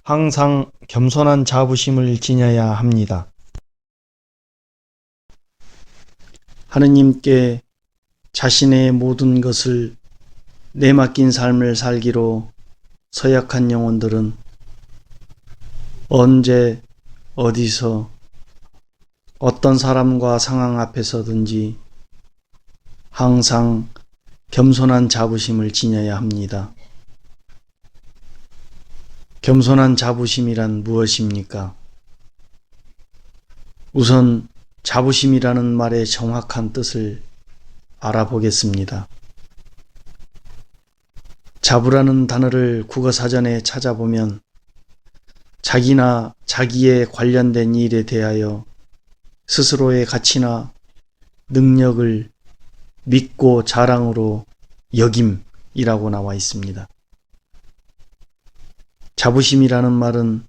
항상 겸손한 자부심을 지녀야 합니다. 하느님께 자신의 모든 것을 내맡긴 삶을 살기로 서약한 영혼들은 언제 어디서 어떤 사람과 상황 앞에서든지 항상 겸손한 자부심을 지녀야 합니다. 겸손한 자부심이란 무엇입니까? 우선 자부심이라는 말의 정확한 뜻을 알아보겠습니다. 자부라는 단어를 국어사전에 찾아보면 자기나 자기에 관련된 일에 대하여 스스로의 가치나 능력을 믿고 자랑으로 여김이라고 나와 있습니다. 자부심이라는 말은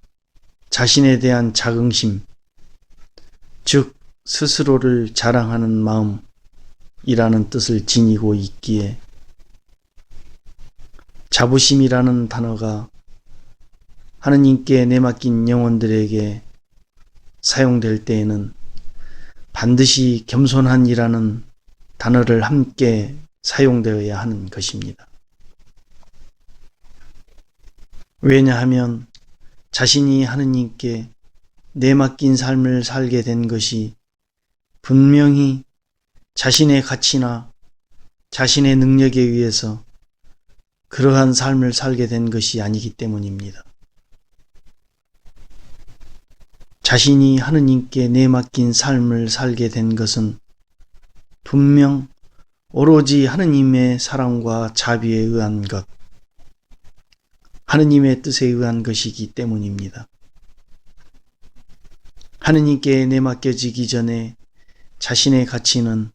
자신에 대한 자긍심, 즉 스스로를 자랑하는 마음이라는 뜻을 지니고 있기에 자부심이라는 단어가 하느님께 내맡긴 영혼들에게 사용될 때에는 반드시 겸손한이라는 단어를 함께 사용되어야 하는 것입니다. 왜냐하면 자신이 하느님께 내맡긴 삶을 살게 된 것이 분명히 자신의 가치나 자신의 능력에 의해서 그러한 삶을 살게 된 것이 아니기 때문입니다. 자신이 하느님께 내맡긴 삶을 살게 된 것은 분명 오로지 하느님의 사랑과 자비에 의한 것, 하느님의 뜻에 의한 것이기 때문입니다. 하느님께 내맡겨지기 전에 자신의 가치는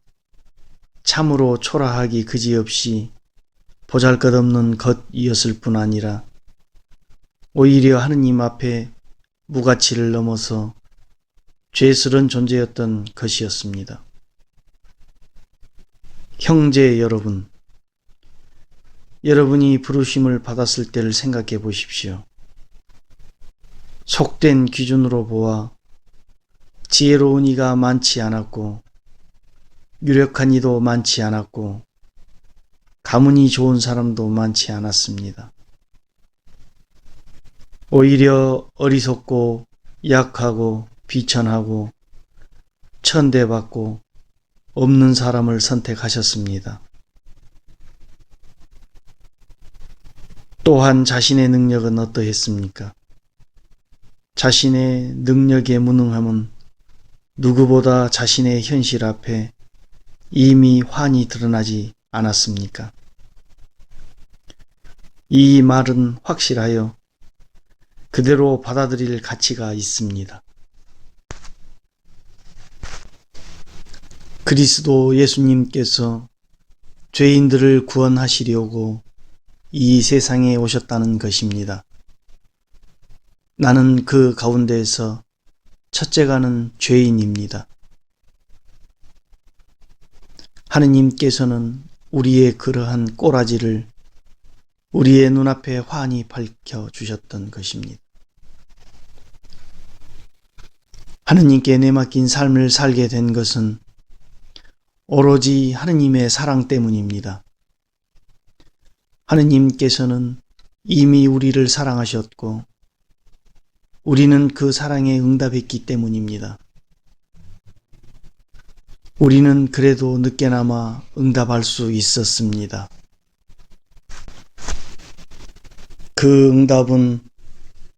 참으로 초라하기 그지없이 보잘것없는 것이었을 뿐 아니라 오히려 하느님 앞에 무가치를 넘어서 죄스런 존재였던 것이었습니다. 형제 여러분, 여러분이 부르심을 받았을 때를 생각해 보십시오. 속된 기준으로 보아 지혜로운 이가 많지 않았고 유력한 이도 많지 않았고 가문이 좋은 사람도 많지 않았습니다. 오히려 어리석고 약하고 비천하고 천대받고 없는 사람을 선택하셨습니다. 또한 자신의 능력은 어떠했습니까? 자신의 능력의 무능함은 누구보다 자신의 현실 앞에 이미 환히 드러나지 않았습니까? 이 말은 확실하여 그대로 받아들일 가치가 있습니다. 그리스도 예수님께서 죄인들을 구원하시려고 이 세상에 오셨다는 것입니다. 나는 그 가운데에서 첫째가는 죄인입니다. 하느님께서는 우리의 그러한 꼬라지를 우리의 눈앞에 환히 밝혀주셨던 것입니다. 하느님께 내맡긴 삶을 살게 된 것은 오로지 하느님의 사랑 때문입니다. 하느님께서는 이미 우리를 사랑하셨고 우리는 그 사랑에 응답했기 때문입니다. 우리는 그래도 늦게나마 응답할 수 있었습니다. 그 응답은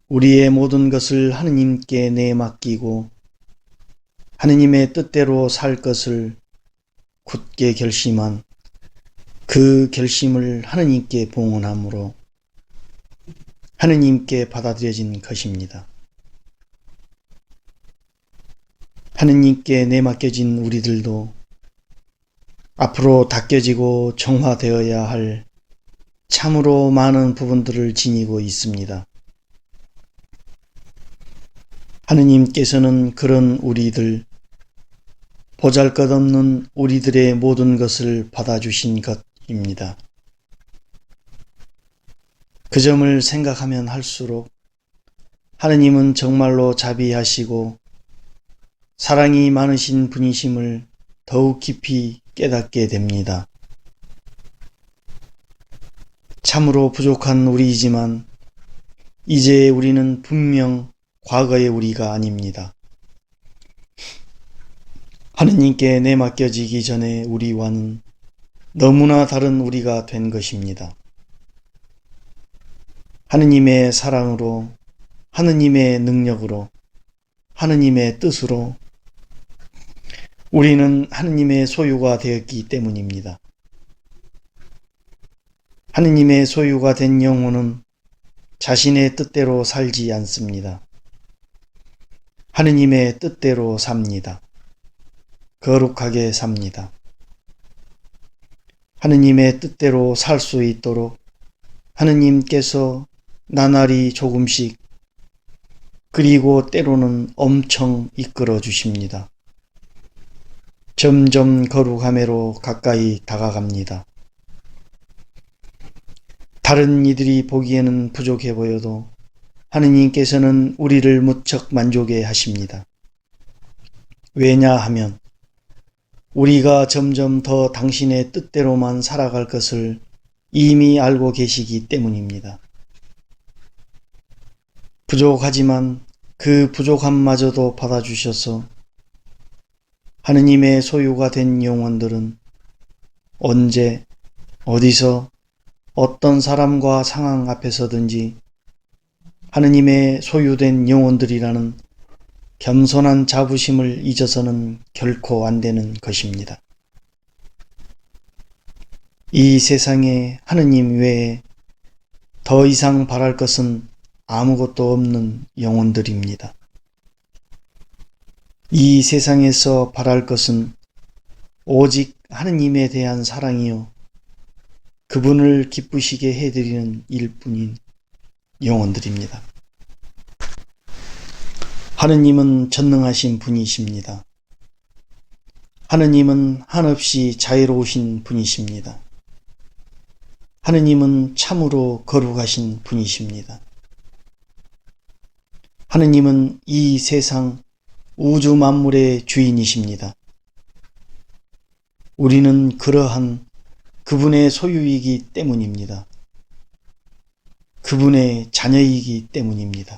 우리의 모든 것을 하느님께 내맡기고 하느님의 뜻대로 살 것을 굳게 결심한 그 결심을 하느님께 봉헌함으로 하느님께 받아들여진 것입니다. 하느님께 내맡겨진 우리들도 앞으로 닦여지고 정화되어야 할 참으로 많은 부분들을 지니고 있습니다. 하느님께서는 그런 우리들, 보잘것없는 우리들의 모든 것을 받아주신 것입니다. 그 점을 생각하면 할수록 하느님은 정말로 자비하시고 사랑이 많으신 분이심을 더욱 깊이 깨닫게 됩니다. 참으로 부족한 우리이지만 이제 우리는 분명 과거의 우리가 아닙니다. 하느님께 내맡겨지기 전에 우리와는 너무나 다른 우리가 된 것입니다. 하느님의 사랑으로, 하느님의 능력으로, 하느님의 뜻으로 우리는 하느님의 소유가 되었기 때문입니다. 하느님의 소유가 된 영혼은 자신의 뜻대로 살지 않습니다. 하느님의 뜻대로 삽니다. 거룩하게 삽니다. 하느님의 뜻대로 살 수 있도록 하느님께서 나날이 조금씩 그리고 때로는 엄청 이끌어 주십니다. 점점 거룩함으로 가까이 다가갑니다. 다른 이들이 보기에는 부족해 보여도 하느님께서는 우리를 무척 만족해 하십니다. 왜냐하면 우리가 점점 더 당신의 뜻대로만 살아갈 것을 이미 알고 계시기 때문입니다. 부족하지만 그 부족함마저도 받아주셔서 하느님의 소유가 된 영혼들은 언제, 어디서, 어떤 사람과 상황 앞에서든지 하느님의 소유된 영혼들이라는 겸손한 자부심을 잊어서는 결코 안 되는 것입니다. 이 세상에 하느님 외에 더 이상 바랄 것은 아무것도 없는 영혼들입니다. 이 세상에서 바랄 것은 오직 하느님에 대한 사랑이요, 그분을 기쁘시게 해드리는 일뿐인 영혼들입니다. 하느님은 전능하신 분이십니다. 하느님은 한없이 자유로우신 분이십니다. 하느님은 참으로 거룩하신 분이십니다. 하느님은 이 세상 우주 만물의 주인이십니다. 우리는 그러한 그분의 소유이기 때문입니다. 그분의 자녀이기 때문입니다.